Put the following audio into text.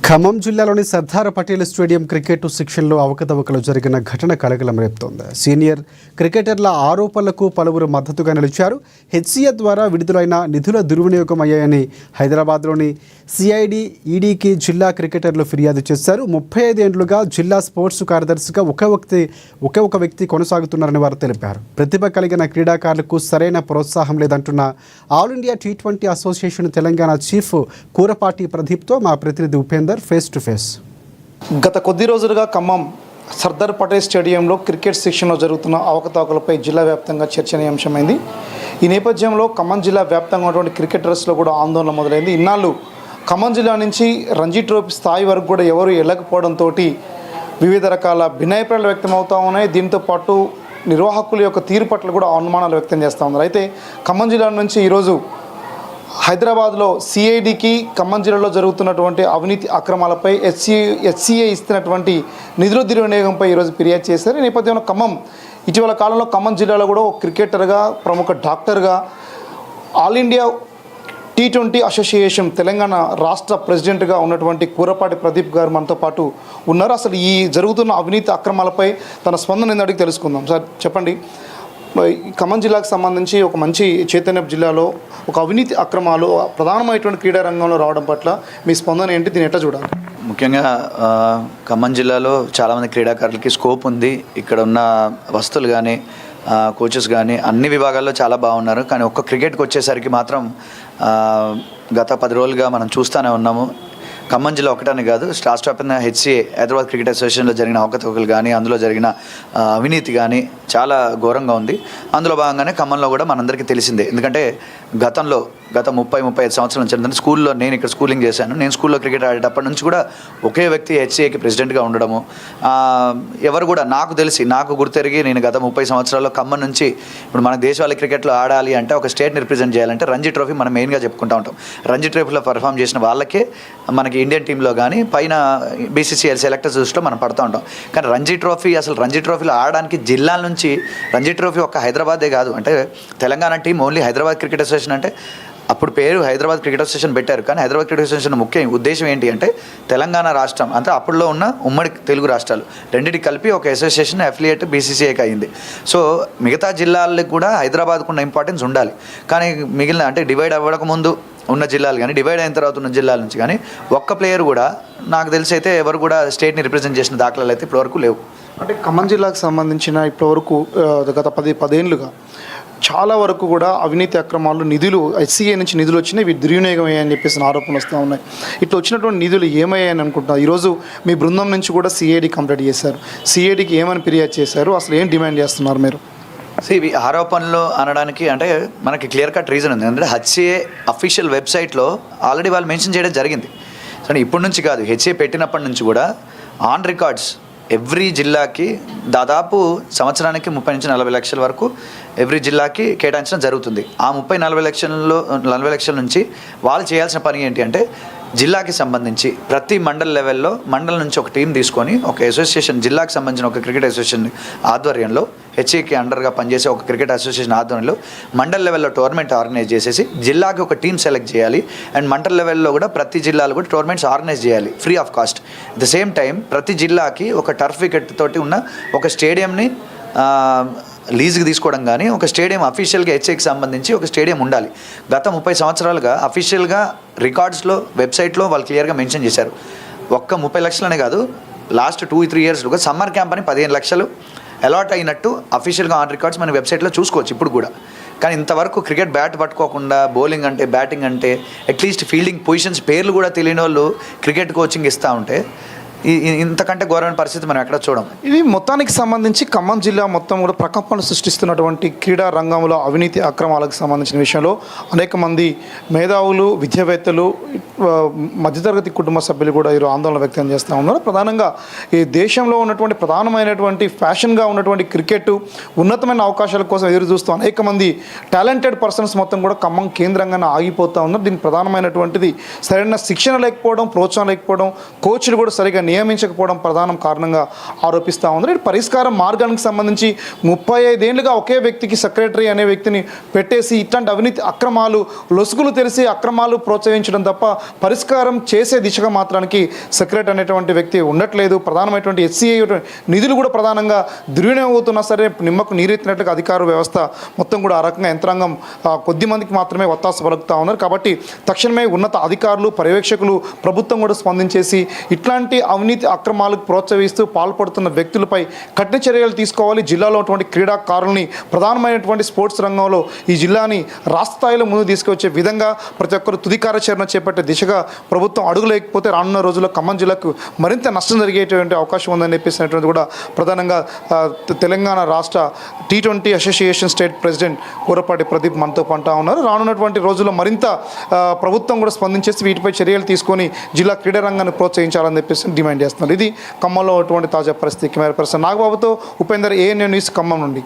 ఖమ్మం జిల్లాలోని Sardar Patel stadium cricket శిక్షణలో అవకతవకలు జరిగిన ఘటన కలకలం రేపుతోంది. సీనియర్ క్రికెటర్ల ఆరోపణలకు పలువురు మద్దతుగా నిలిచారు. హెచ్సిఏ ద్వారా విడుదలైన నిధుల దుర్వినియోగం అయ్యాయని హైదరాబాద్లోని సిఐడి ఈడీకి జిల్లా క్రికెటర్లు ఫిర్యాదు చేశారు. 35 ఏళ్లుగా జిల్లా స్పోర్ట్స్ కార్యదర్శిగా ఒకే ఒక వ్యక్తి కొనసాగుతున్నారని వారు తెలిపారు. ప్రతిభ కలిగిన క్రీడాకారులకు సరైన ప్రోత్సాహం లేదంటున్న all India T20 association Telangana chief Kurapati ప్రదీప్తో మా ప్రతినిధి ఉపేందర్ ఫేస్ టు ఫేస్. గత కొద్ది రోజులుగా ఖమ్మం సర్దార్ పటేల్ స్టేడియంలో క్రికెట్ శిక్షణలో జరుగుతున్న అవకతవకలపై జిల్లా వ్యాప్తంగా చర్చనీయాంశమైంది. ఈ నేపథ్యంలో ఖమ్మం జిల్లా వ్యాప్తంగా ఉన్నటువంటి క్రికెటర్స్లో కూడా ఆందోళన మొదలైంది. ఇన్నాళ్ళు ఖమ్మం జిల్లా నుంచి రంజీ ట్రోఫీ స్థాయి వరకు కూడా ఎవరు వెళ్ళకపోవడంతో వివిధ రకాల భిన్నాభిప్రాయాలు వ్యక్తం అవుతూ ఉన్నాయి. దీంతో పాటు నిర్వాహకుల యొక్క తీరు పట్ల కూడా అనుమానాలు వ్యక్తం చేస్తూ ఉన్నారు. అయితే ఖమ్మం జిల్లా నుంచి ఈరోజు హైదరాబాద్లో సిఐడికి ఖమ్మం జిల్లాలో జరుగుతున్నటువంటి అవినీతి అక్రమాలపై హెచ్సిఏ ఇస్తున్నటువంటి నిధుల దుర్వినియోగంపై ఈరోజు ఫిర్యాదు చేశారు. ఈ నేపథ్యంలో ఇటీవల కాలంలో ఖమ్మం జిల్లాలో కూడా ఒక క్రికెటర్గా, ప్రముఖ డాక్టర్గా, all India T20 association Telangana రాష్ట్ర ప్రెసిడెంట్గా ఉన్నటువంటి కూరపాటి ప్రదీప్ గారు మనతో పాటు ఉన్నారు. అసలు ఈ జరుగుతున్న అవినీతి అక్రమాలపై తన స్పందన ఏంటంటే తెలుసుకుందాం. సార్ చెప్పండి, ఖమ్మం జిల్లాకు సంబంధించి ఒక మంచి చైతన్య జిల్లాలో ఒక అవినీతి అక్రమాలు ప్రధానమైనటువంటి క్రీడా రంగంలో రావడం పట్ల మీ స్పందన ఏంటి, దీన్ని ఎట్లా చూడాలి? ముఖ్యంగా ఖమ్మం జిల్లాలో చాలామంది క్రీడాకారులకి స్కోప్ ఉంది. ఇక్కడ ఉన్న వస్తువులు కానీ కోచెస్ కానీ అన్ని విభాగాల్లో చాలా బాగున్నారు. కానీ ఒక్క క్రికెట్కి వచ్చేసరికి మాత్రం గత 10 రోజులుగా మనం చూస్తూనే ఉన్నాము. ఖమ్మం జిల్లా ఒకటని కాదు, రాష్ట్ర వ్యాప్తంగా హెచ్సిఏ హైదరాబాద్ క్రికెట్ అసోసియేషన్లో జరిగిన అవకతవకలు కానీ, అందులో జరిగిన అవినీతి కానీ చాలా ఘోరంగా ఉంది. అందులో భాగంగానే ఖమ్మంలో కూడా మనందరికీ తెలిసిందే. ఎందుకంటే గత 30-35 సంవత్సరాల నుంచి ఏంటంటే స్కూల్లో నేను ఇక్కడ స్కూలింగ్ చేశాను. నేను స్కూల్లో క్రికెట్ ఆడేటప్పటి నుంచి కూడా ఒకే వ్యక్తి హెచ్సిఏకి ప్రెసిడెంట్గా ఉండడము, ఎవరు కూడా నాకు గుర్తెరిగి నేను గత 30 సంవత్సరాల్లో ఖమ్మం నుంచి ఇప్పుడు మన దేశవాళీ క్రికెట్లో ఆడాలి అంటే, ఒక స్టేట్ని రిప్రజెంట్ చేయాలంటే రంజీ ట్రోఫీ మనం మెయిన్గా చెప్పుకుంటూ ఉంటాం. రంజీ ట్రోఫీలో పర్ఫామ్ చేసిన వాళ్ళకే మనకి ఇండియన్ టీంలో కానీ పైన BCCL సెలెక్టర్స్ లిస్ట్లో మనం పడుతూ ఉంటాం. కానీ రంజీ ట్రోఫీలో ఆడడానికి జిల్లాల నుంచి రంజీ ట్రోఫీ ఒక హైదరాబాదే కాదు, అంటే Telangana team only Hyderabad cricket association అంటే అప్పుడు పేరు హైదరాబాద్ క్రికెట్ అసోసియేషన్ పెట్టారు. కానీ హైదరాబాద్ క్రికెట్ అసోసియేషన్ ముఖ్య ఉద్దేశం ఏంటి అంటే తెలంగాణ రాష్ట్రం అంటే అప్పుడులో ఉన్న ఉమ్మడి తెలుగు రాష్ట్రాలు రెండింటికి కలిపి ఒక అసోసియేషన్ అఫిలియేట్ BCCIకి అయింది. సో మిగతా జిల్లాలకు కూడా హైదరాబాద్కు ఉన్న ఇంపార్టెన్స్ ఉండాలి. కానీ మిగిలిన అంటే డివైడ్ అవ్వకముందు ఉన్న జిల్లాలు కానీ, డివైడ్ అయిన తర్వాత ఉన్న జిల్లాల నుంచి కానీ ఒక్క ప్లేయర్ కూడా నాకు తెలిసి అయితే ఎవరు కూడా స్టేట్ని రిప్రజెంట్ చేసిన దాఖలాలు అయితే ఇప్పటివరకు లేవు. అంటే ఖమ్మం జిల్లాకు సంబంధించిన ఇప్పటివరకు గత 10 ఏళ్ళుగా చాలా వరకు కూడా అవినీతి అక్రమాలు హెచ్సిఏ నుంచి నిధులు వచ్చినాయి, ఇవి దుర్వినియోగం అయ్యాయని చెప్పేసి ఆరోపణలు వస్తూ ఉన్నాయి. ఇట్లా వచ్చినటువంటి నిధులు ఏమయ్యాయని అనుకుంటున్నారు? ఈరోజు మీ బృందం నుంచి కూడా సిఐడి కంప్లైంట్ చేశారు. సిఐడికి ఏమని ఫిర్యాదు చేశారు, అసలు ఏం డిమాండ్ చేస్తున్నారు మీరు? ఇవి ఆరోపణలు అనడానికి అంటే మనకి క్లియర్ కట్ రీజన్ ఉంది. ఎందుకంటే హెచ్సిఏ అఫీషియల్ వెబ్సైట్లో ఆల్రెడీ వాళ్ళు మెన్షన్ చేయడం జరిగింది. సో ఇప్పటి నుంచి కాదు, హెచ్సిఏ పెట్టినప్పటి నుంచి కూడా ఆన్ రికార్డ్స్ ఎవ్రీ జిల్లాకి దాదాపు సంవత్సరానికి 30-40 లక్షల వరకు ఎవ్రీ జిల్లాకి కేటాయించడం జరుగుతుంది. ఆ 30-40 లక్షల నుంచి వాళ్ళు చేయాల్సిన పని ఏంటి అంటే, జిల్లాకి సంబంధించి ప్రతి మండలం నుంచి ఒక టీం తీసుకొని ఒక అసోసియేషన్, జిల్లాకి సంబంధించిన ఒక క్రికెట్ అసోసియేషన్ ఆధ్వర్యంలో, హెచ్ఏకి అండర్గా పనిచేసే ఒక క్రికెట్ అసోసియేషన్ ఆధ్వర్యంలో మండల్ లెవెల్లో టోర్నమెంట్ ఆర్గనైజ్ చేసేసి జిల్లాకి ఒక టీం సెలెక్ట్ చేయాలి. అండ్ మండల్ లెవెల్లో కూడా ప్రతి జిల్లాలో కూడా టోర్నమెంట్స్ ఆర్గనైజ్ చేయాలి free of cost. At the same time ప్రతి జిల్లాకి ఒక టర్ఫ్ వికెట్ తోటి ఉన్న ఒక స్టేడియంని లీజుకి తీసుకోవడం కానీ, ఒక స్టేడియం అఫీషియల్గా హెచ్ఏకి సంబంధించి ఒక స్టేడియం ఉండాలి. గత 30 సంవత్సరాలుగా అఫీషియల్గా రికార్డ్స్లో వెబ్సైట్లో వాళ్ళు క్లియర్గా మెన్షన్ చేశారు. ఒక్క 30 లక్షలనే కాదు, లాస్ట్ 2-3 ఇయర్స్లో సమ్మర్ క్యాంప్ అని 15 లక్షలు అలాట్ అయినట్టు అఫీషియల్గా ఆన్ రికార్డ్స్ మన వెబ్సైట్లో చూసుకోవచ్చు ఇప్పుడు కూడా. కానీ ఇంతవరకు క్రికెట్ బ్యాట్ పట్టుకోకుండా బౌలింగ్ అంటే, బ్యాటింగ్ అంటే, అట్లీస్ట్ ఫీల్డింగ్ పొజిషన్స్ పేర్లు కూడా తెలియని వాళ్ళు క్రికెట్ కోచింగ్ ఇస్తూ ఉంటే ఇంతకంటే ఘోరమైన పరిస్థితి మనం ఎక్కడ చూడం. ఇది మొత్తానికి సంబంధించి ఖమ్మం జిల్లా మొత్తం కూడా ప్రకంపనలు సృష్టిస్తున్నటువంటి క్రీడా రంగంలో అవినీతి అక్రమాలకు సంబంధించిన విషయంలో అనేక మంది మేధావులు, విద్యావేత్తలు, మధ్యతరగతి కుటుంబ సభ్యులు కూడా ఈరోజు ఆందోళన వ్యక్తం చేస్తూ ఉన్నారు. ప్రధానంగా ఈ దేశంలో ఉన్నటువంటి ప్రధానమైనటువంటి ఫ్యాషన్గా ఉన్నటువంటి క్రికెట్ ఉన్నతమైన అవకాశాల కోసం ఎదురు చూస్తూ అనేక మంది టాలెంటెడ్ పర్సన్స్ మొత్తం కూడా ఖమ్మం కేంద్రంగానే ఆగిపోతూ ఉన్నారు. దీనికి ప్రధానమైనటువంటిది సరైన శిక్షణ లేకపోవడం, ప్రోత్సాహం లేకపోవడం, కోచ్లు కూడా సరిగా నియమించకపోవడం ప్రధాన కారణంగా ఆరోపిస్తూ ఉన్నారు. ఇటు పరిష్కారం మార్గానికి సంబంధించి 35 ఏళ్లుగా ఒకే వ్యక్తికి సెక్రటరీ అనే వ్యక్తిని పెట్టేసి ఇట్లాంటి అవినీతి అక్రమాలు లొసుగులు తెలిసి అక్రమాలు ప్రోత్సహించడం తప్ప పరిష్కారం చేసే దిశగా మాత్రానికి సెక్రటరీ అనేటువంటి వ్యక్తి ఉండట్లేదు. ప్రధానమైనటువంటి ఎస్సీఐ నిధులు కూడా ప్రధానంగా దుర్వినియోగం అవుతున్నా సరే నిమ్మకు నీరెత్తినట్లుగా అధికార వ్యవస్థ మొత్తం కూడా ఆ రకంగా యంత్రాంగం కొద్ది మందికి మాత్రమే ఒత్తాస పలుకుతూ ఉన్నారు. కాబట్టి తక్షణమే ఉన్నత అధికారులు పర్యవేక్షకులు ప్రభుత్వం కూడా స్పందించేసి ఇట్లాంటి అవినీతి అక్రమాలకు ప్రోత్సహిస్తూ పాల్పడుతున్న వ్యక్తులపై కఠిన చర్యలు తీసుకోవాలి. జిల్లాలో ఉన్నటువంటి క్రీడాకారుల్ని ప్రధానమైనటువంటి స్పోర్ట్స్ రంగంలో ఈ జిల్లాని రాష్ట్ర స్థాయిలో ముందు తీసుకొచ్చే విధంగా ప్రతి ఒక్కరు తుది కార్యాచరణ చేపట్టే దిశగా ప్రభుత్వం అడుగులేకపోతే రానున్న రోజుల్లో ఖమ్మం జిల్లాకు మరింత నష్టం జరిగేటువంటి అవకాశం ఉందని చెప్పేసినటువంటి కూడా ప్రధానంగా తెలంగాణ రాష్ట్ర T20 association state president Kurapati Pradeep మనతో పంటా ఉన్నారు. రానున్నటువంటి రోజుల్లో మరింత ప్రభుత్వం కూడా స్పందించేసి వీటిపై చర్యలు తీసుకొని జిల్లా క్రీడా రంగాన్ని ప్రోత్సహించాలని చెప్పేసి డిమాండ్ చేస్తున్నారు. ఇది ఖమ్మంలో ఉన్నటువంటి తాజా పరిస్థితి. కెమెరా పర్సన్ నాగబాబుతో ఉపేందర్, ANN న్యూస్, ఖమ్మం నుండి.